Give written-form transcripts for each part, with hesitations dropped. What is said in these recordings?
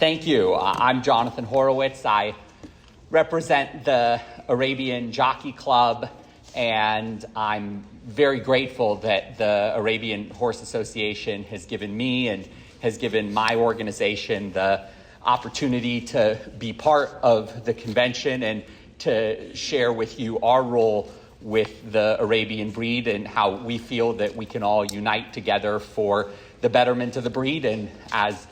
Thank you. I'm Jonathan Horowitz. I represent the Arabian Jockey Club, and I'm very grateful that the Arabian Horse Association has given me and has given my organization the opportunity to be part of the convention and to share with you our role with the Arabian breed and how we feel that we can all unite together for the betterment of the breed and, as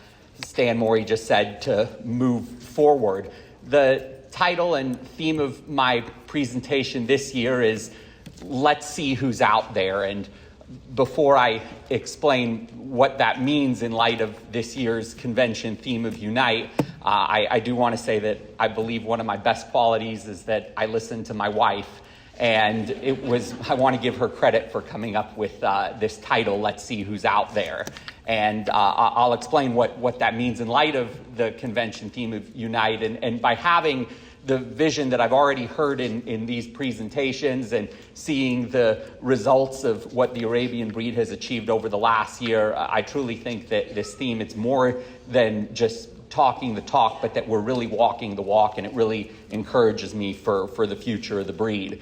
Stan Morey just said, to move forward. The title and theme of my presentation this year is Let's See Who's Out There. And before I explain what that means in light of this year's convention theme of Unite, I do want to say that I believe one of my best qualities is that I listen to my wife. And I want to give her credit for coming up with this title, Let's See Who's Out There. And I'll explain what that means in light of the convention theme of Unite. And by having the vision that I've already heard in these presentations and seeing the results of what the Arabian breed has achieved over the last year, I truly think that this theme, it's more than just talking the talk, but that we're really walking the walk, and it really encourages me for the future of the breed.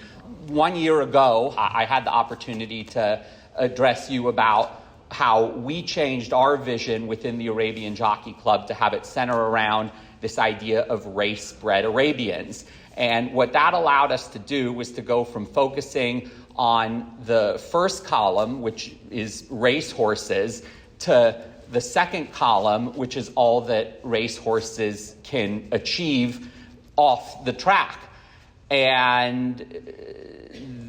1 year ago, I had the opportunity to address you about how we changed our vision within the Arabian Jockey Club to have it center around this idea of race-bred Arabians. And what that allowed us to do was to go from focusing on the first column, which is race horses, to the second column, which is all that race horses can achieve off the track. And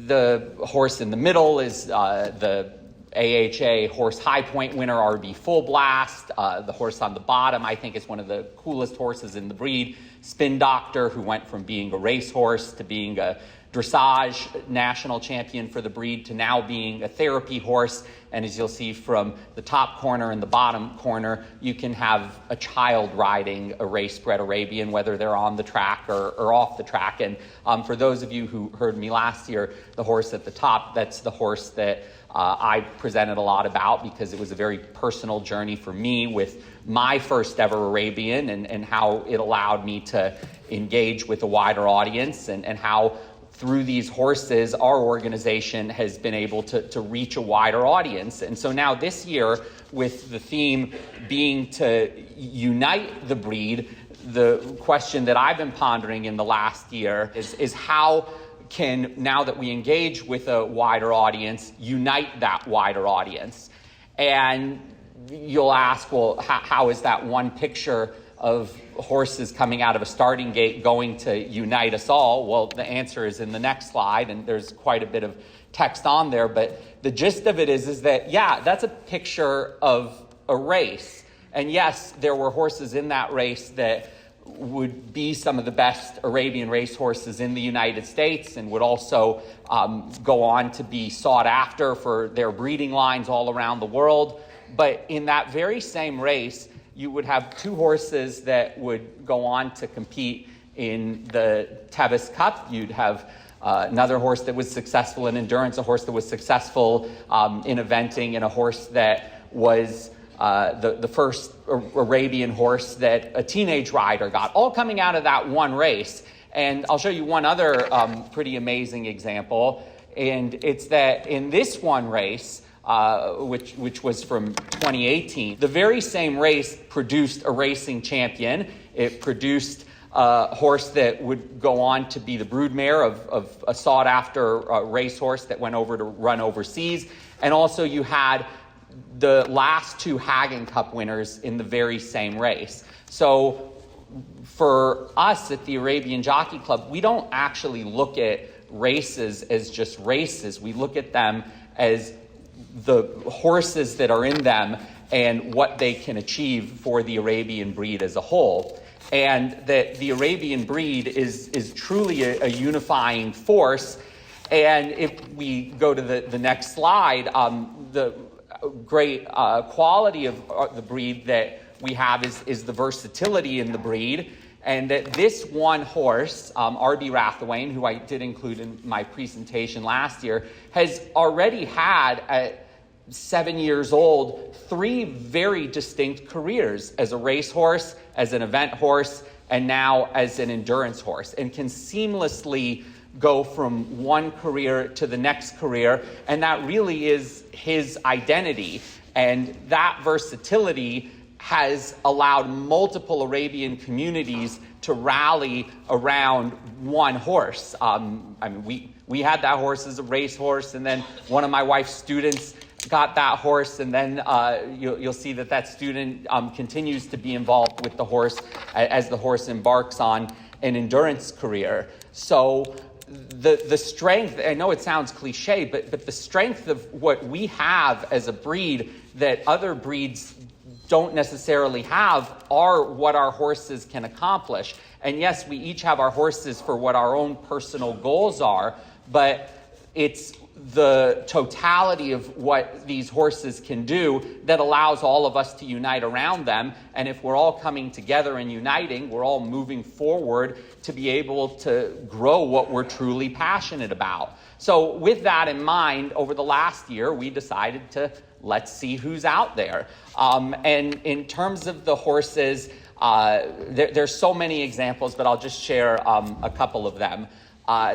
the horse in the middle is the AHA Horse High Point winner, RB Full Blast. The horse on the bottom, I think, is one of the coolest horses in the breed, Spin Doctor, who went from being a racehorse to being a dressage national champion for the breed to now being a therapy horse. And as you'll see from the top corner and the bottom corner, you can have a child riding a race-bred Arabian, whether they're on the track or off the track. And for those of you who heard me last year, the horse at the top, that's the horse that I presented a lot about because it was a very personal journey for me with my first ever Arabian and how it allowed me to engage with a wider audience and how through these horses, our organization has been able to reach a wider audience. And so now this year, with the theme being to unite the breed, the question that I've been pondering in the last year is how can, now that we engage with a wider audience, unite that wider audience? And you'll ask, well, how is that one picture of horses coming out of a starting gate going to unite us all? Well, the answer is in the next slide, and there's quite a bit of text on there, but the gist of it is that, yeah, that's a picture of a race. And yes, there were horses in that race that would be some of the best Arabian race horses in the United States and would also go on to be sought after for their breeding lines all around the world. But in that very same race, you would have two horses that would go on to compete in the Tevis Cup. You'd have another horse that was successful in endurance, a horse that was successful in eventing, and a horse that was the first Arabian horse that a teenage rider got, all coming out of that one race. And I'll show you one other pretty amazing example, and it's that in this one race, which was from 2018. The very same race produced a racing champion. It produced a horse that would go on to be the broodmare of a sought-after racehorse that went over to run overseas. And also you had the last two Hagen Cup winners in the very same race. So for us at the Arabian Jockey Club, we don't actually look at races as just races. We look at them as the horses that are in them and what they can achieve for the Arabian breed as a whole. And that the Arabian breed is truly a unifying force. And if we go to the next slide, the great quality of the breed that we have is the versatility in the breed. And that this one horse, RB Rathawain, who I did include in my presentation last year, has already had, at 7 years old, 3 very distinct careers as a racehorse, as an event horse, and now as an endurance horse, and can seamlessly go from one career to the next career, and that really is his identity. And that versatility has allowed multiple Arabian communities to rally around one horse. We had that horse as a race horse, and then one of my wife's students got that horse, and then you'll see that student continues to be involved with the horse as the horse embarks on an endurance career. So the strength, I know it sounds cliche, but the strength of what we have as a breed that other breeds don't necessarily have are what our horses can accomplish. And yes, we each have our horses for what our own personal goals are, but it's the totality of what these horses can do that allows all of us to unite around them. And if we're all coming together and uniting, we're all moving forward to be able to grow what we're truly passionate about. So with that in mind, over the last year, we decided to let's see who's out there. And in terms of the horses, there's so many examples, but I'll just share a couple of them.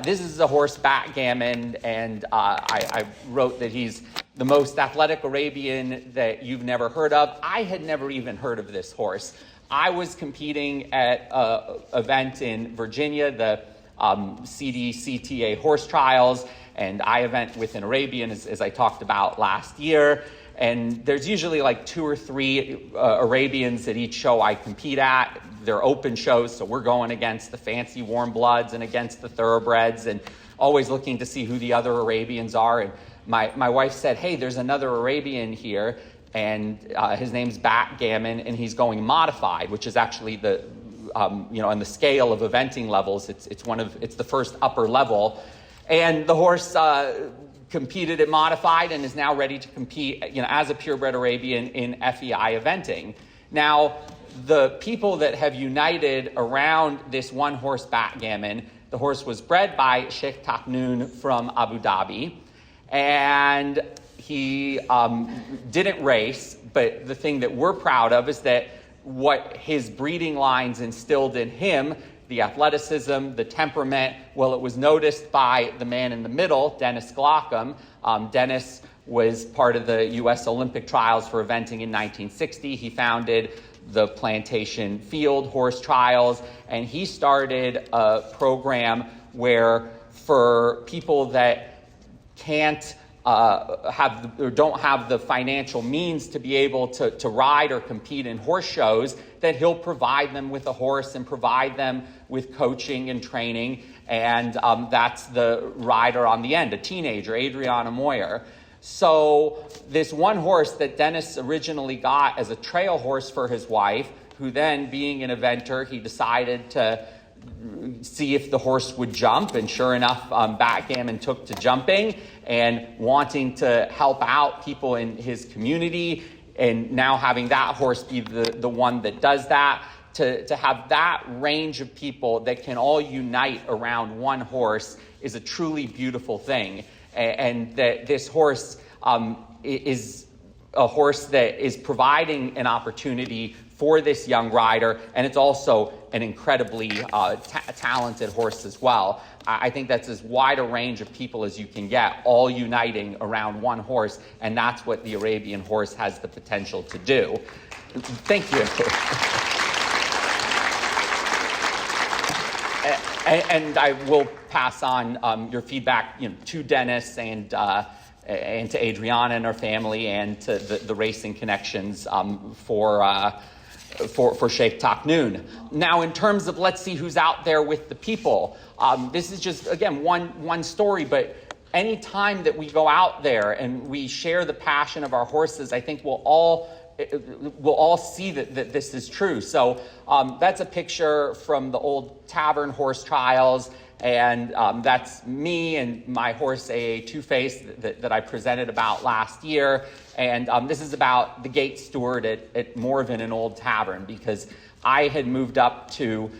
This is a horse, Backgammon, and I wrote that he's the most athletic Arabian that you've never heard of. I had never even heard of this horse. I was competing at an event in Virginia, the CDCTA horse trials, and I event with an Arabian, as I talked about last year. And there's usually like 2 or 3 Arabians at each show I compete at. They're open shows, so we're going against the fancy warm bloods and against the thoroughbreds, and always looking to see who the other Arabians are. And my wife said, hey, there's another Arabian here, and his name's Backgammon, and he's going modified, which is actually the, on the scale of eventing levels, it's the first upper level. And the horse competed at modified and is now ready to compete, as a purebred Arabian in FEI eventing. Now, the people that have united around this one horse, Backgammon, the horse was bred by Sheikh Taknoon from Abu Dhabi, and he didn't race, but the thing that we're proud of is that what his breeding lines instilled in him, the athleticism, the temperament, well, it was noticed by the man in the middle, Dennis Glockham. Dennis was part of the U.S. Olympic trials for eventing in 1960. He founded the Plantation Field Horse Trials, and he started a program where for people that can't don't have the financial means to be able to ride or compete in horse shows, that he'll provide them with a horse and provide them with coaching and training. And that's the rider on the end, a teenager, Adriana Moyer. So this one horse that Dennis originally got as a trail horse for his wife, who then, being an eventer, he decided to see if the horse would jump, and sure enough, Backgammon took to jumping and wanting to help out people in his community, and now having that horse be the one that does that, to have that range of people that can all unite around one horse is a truly beautiful thing. And that this horse is a horse that is providing an opportunity for this young rider, and it's also an incredibly talented horse as well. I think that's as wide a range of people as you can get, all uniting around one horse, and that's what the Arabian horse has the potential to do. Thank you. And I will pass on your feedback, to Dennis and to Adriana and her family, and to the racing connections for Sheikh Taknoon. Now, in terms of let's see who's out there with the people, this is just, again, one story, but any time that we go out there and we share the passion of our horses, I think we'll all see that this is true. So that's a picture from the old Tavern Horse Trials, and that's me and my horse, AA Two-Face, that I presented about last year. And this is about the gate steward at Morven, an old tavern, because I had moved up to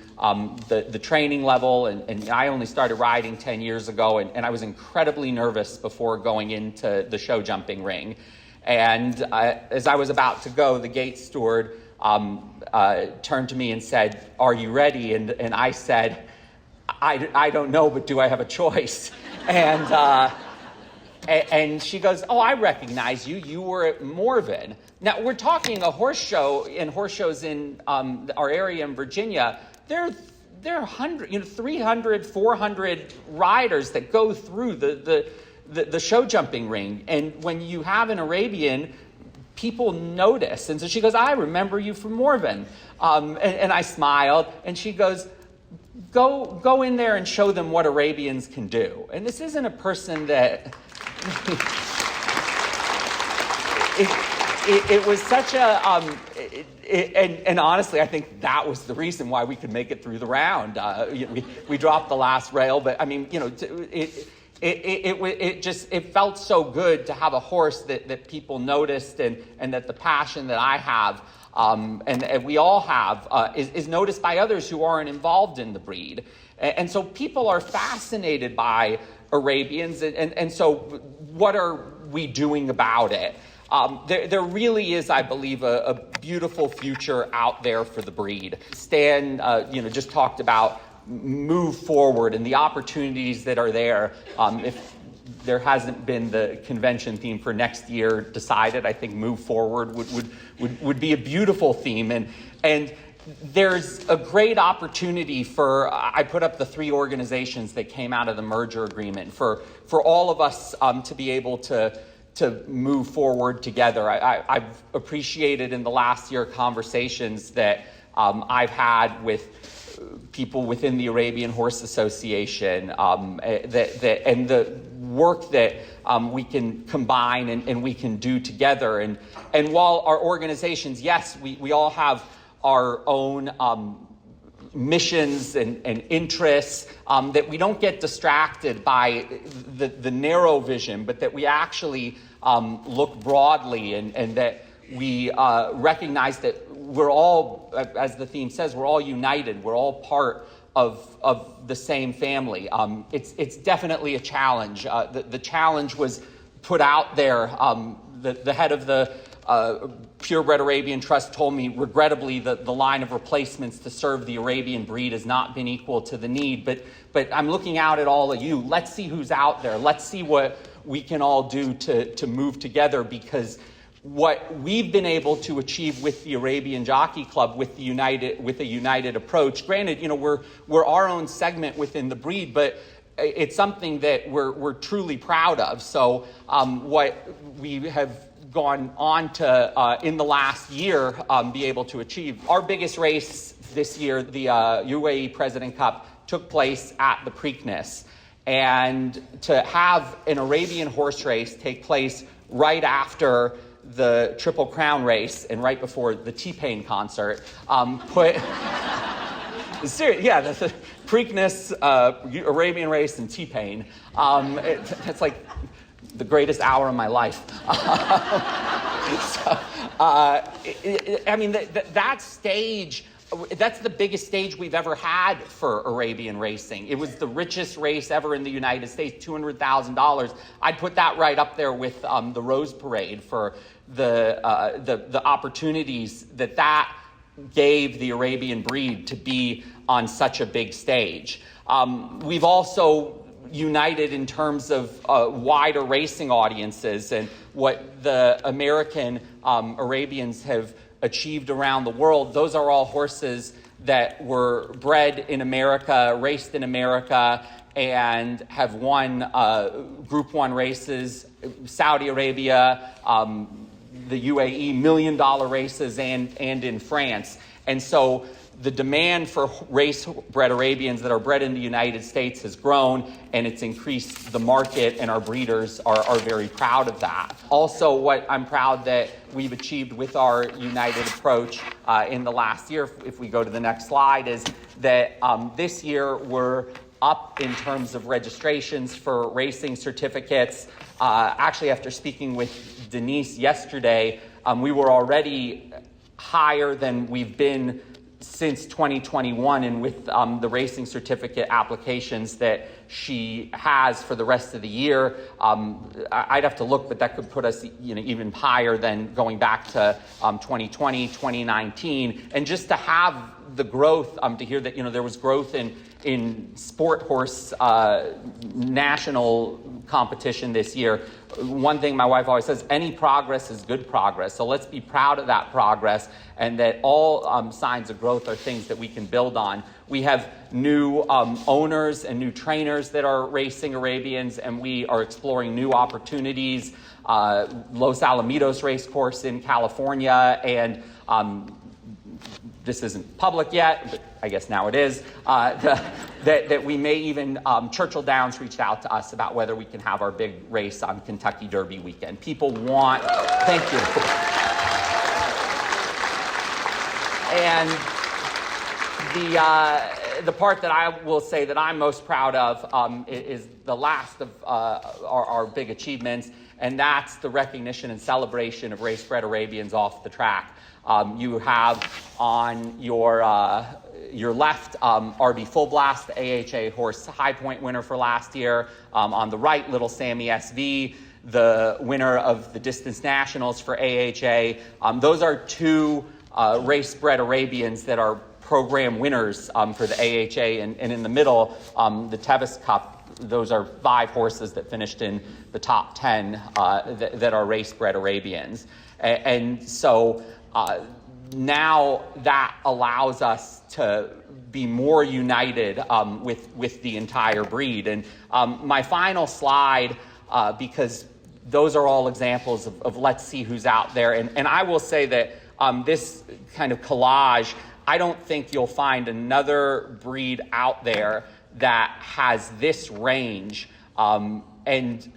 the training level, and I only started riding 10 years ago, and I was incredibly nervous before going into the show jumping ring. And as I was about to go, the gate steward turned to me and said, "Are you ready?" And I said, I don't know, but do I have a choice? And she goes, "Oh, I recognize you. You were at Morven." Now, we're talking a horse show, and horse shows in our area in Virginia. There are 100, 300, 400 riders that go through the show jumping ring. And when you have an Arabian, people notice. And so she goes, "I remember you from Morven." And I smiled, and she goes, Go in there and show them what Arabians can do. And this isn't a person that... It was such a... and honestly, I think that was the reason why we could make it through the round. We dropped the last rail, but I mean, it felt so good to have a horse that people noticed, and that the passion that I have and we all have is noticed by others who aren't involved in the breed. And so people are fascinated by Arabians, and so what are we doing about it? There really is, I believe, a beautiful future out there for the breed. Stan, just talked about move forward and the opportunities that are there. If there hasn't been the convention theme for next year decided, I think move forward would be a beautiful theme. And there's a great opportunity for, I put up the 3 organizations that came out of the merger agreement, for all of us to be able to move forward together. I've appreciated in the last year conversations that I've had with people within the Arabian Horse Association, and the work that we can combine and we can do together. And while our organizations, yes, we all have our own missions and interests, that we don't get distracted by the narrow vision, but that we actually look broadly, and that we recognize that we're all, as the theme says, we're all united. We're all part of the same family. It's definitely a challenge. The challenge was put out there. The head of the Purebred Arabian Trust told me, regrettably, the line of replacements to serve the Arabian breed has not been equal to the need. But I'm looking out at all of you. Let's see who's out there. Let's see what we can all do to move together, because what we've been able to achieve with the Arabian Jockey Club, with a united approach. Granted, we're our own segment within the breed, but it's something that we're truly proud of. So what we have gone on to in the last year be able to achieve. Our biggest race this year, the UAE President Cup, took place at the Preakness. And to have an Arabian horse race take place right after the Triple Crown race and right before the T-Pain concert, the Preakness, Arabian race, and T-Pain. It's like the greatest hour of my life. That stage, that's the biggest stage we've ever had for Arabian racing. It was the richest race ever in the United States, $200,000. I'd put that right up there with the Rose Parade for the opportunities that gave the Arabian breed to be on such a big stage. We've also united in terms of wider racing audiences, and what the American Arabians have achieved around the world. Those are all horses that were bred in America, raced in America, and have won Group 1 races, Saudi Arabia, the UAE, $1 million races, and in France. And so the demand for race-bred Arabians that are bred in the United States has grown, and it's increased the market, and our breeders are very proud of that. Also, what I'm proud that we've achieved with our united approach in the last year, if we go to the next slide, is that this year we're up in terms of registrations for racing certificates. Actually, after speaking with Denise yesterday, we were already higher than we've been since 2021, and with the racing certificate applications that she has for the rest of the year, I'd have to look, but that could put us even higher than going back to 2020, 2019. And just to have the growth, to hear that there was growth in sport horse national competition this year. One thing my wife always says, any progress is good progress. So let's be proud of that progress, and that all signs of growth are things that we can build on. We have new owners and new trainers that are racing Arabians, and we are exploring new opportunities. Los Alamitos race course in California, and this isn't public yet, but I guess now it is, that we may even, Churchill Downs reached out to us about whether we can have our big race on Kentucky Derby weekend. People want, thank you. And the part that I will say that I'm most proud of is the last of our big achievements, and that's the recognition and celebration of race-bred Arabians off the track. You have on your left RB Full Blast, the AHA Horse High Point winner for last year. On the right, Little Sammy SV, the winner of the Distance Nationals for AHA. Those are two race-bred Arabians that are program winners for the AHA. And in the middle, the Tevis Cup, those are 5 horses that finished in the top 10 that are race-bred Arabians. And so now that allows us to be more united with the entire breed. And my final slide, because those are all examples of let's see who's out there. And I will say that this kind of collage, I don't think you'll find another breed out there that has this range. And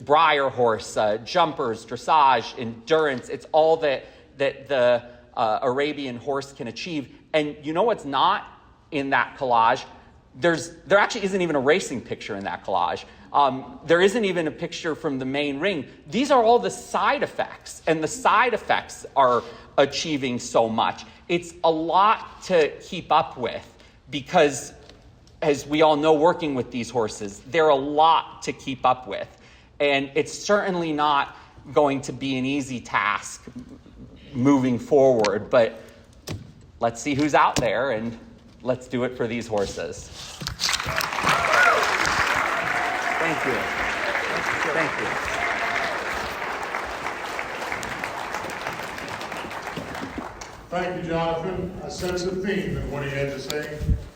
Briar horse, jumpers, dressage, endurance, it's all that the Arabian horse can achieve. And you know what's not in that collage? There actually isn't even a racing picture in that collage. There isn't even a picture from the main ring. These are all the side effects, and the side effects are achieving so much. It's a lot to keep up with because, as we all know, working with these horses, they're a lot to keep up with. And it's certainly not going to be an easy task moving forward, but let's see who's out there, and let's do it for these horses. Thank you. Thank you. Thank you, Jonathan. I sense a theme in what he had to say.